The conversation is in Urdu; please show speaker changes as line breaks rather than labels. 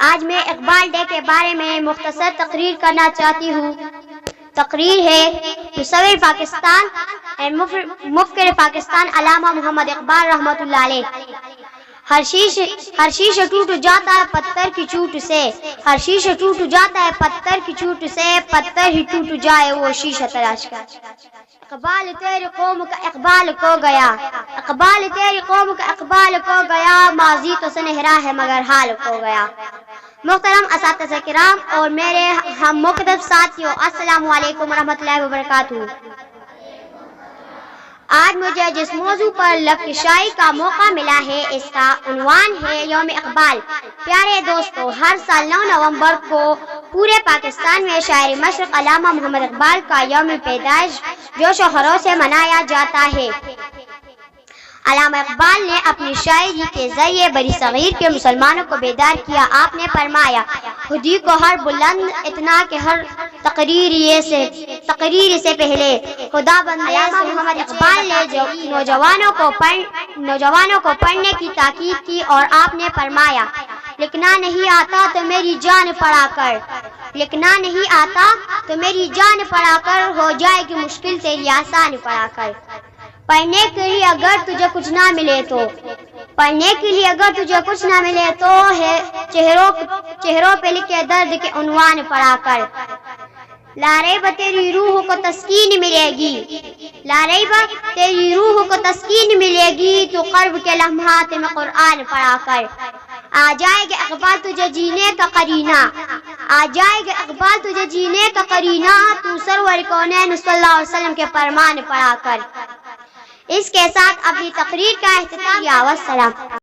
آج میں اقبال ڈے کے بارے میں مختصر تقریر کرنا چاہتی ہوں۔ تقریر ہے مصور پاکستان مفکر پاکستان علامہ محمد اقبال رحمۃ اللہ علیہ۔ ہر شیشہ ٹوٹ جاتا ہے پتھر کی چوٹ سے، ہر شیشہ ٹوٹ جاتا ہے پتھر کی چوٹ سے، پتھر ہی ٹوٹ جائے وہ شیشہ تراش کر۔ اقبال تیری قوم کا اقبال کو گیا، اقبال تیری قوم کا اقبال کو گیا، ماضی تو سنہرا ہے مگر حال کو گیا۔ محترم اساتذہ کرام اور میرے ہم مکتب ساتھیوں، السلام علیکم ورحمۃ اللہ وبرکاتہ۔ آج مجھے جس موضوع پر لفظ کا موقع ملا ہے اس کا عنوان ہے یوم اقبال۔ پیارے دوستو، ہر سال 9 نومبر کو پورے پاکستان میں شاعر مشرق علامہ محمد اقبال کا یوم پیدائش جوش و خروش سے منایا جاتا ہے۔ علامہ اقبال نے اپنی شاعری کے ذریعے بری صغیر کے مسلمانوں کو بیدار کیا۔ آپ نے فرمایا، خودی کو ہر بلند اتنا کہ ہر تقریر سے پہلے خدا بندے۔ علامہ محمد اقبال نے نوجوانوں کو پڑھنے کی تاکید کی اور آپ نے فرمایا، لکھنا نہیں آتا تو میری جان پڑھا کر، لکھنا نہیں آتا تو میری جان پڑھا کر، ہو جائے گی مشکل تیری آسان پڑھا کر۔ پڑھنے کے لیے اگر تجھے کچھ نہ ملے تو، پڑھنے کے لیے اگر تجھے کچھ نہ ملے تو ہے چہروں پہ لکھے درد کے عنوان پڑھا کر۔ لا ریب تیری روح کو تسکین ملے گی، لا ریب تیری روح کو تسکین ملے گی، تو قرب کے لمحات میں قرآن پڑھا کر۔ آ جائے گا اقبال تجھے جینے کا قرینہ، آ جائے گا اقبال تجھے جینے کا قرینہ، تو سرور کونین صلی اللہ علیہ وسلم کے فرمان پڑھا کر۔ اس کے ساتھ اپنی تقریر کا اختتام کیا۔ والسلام۔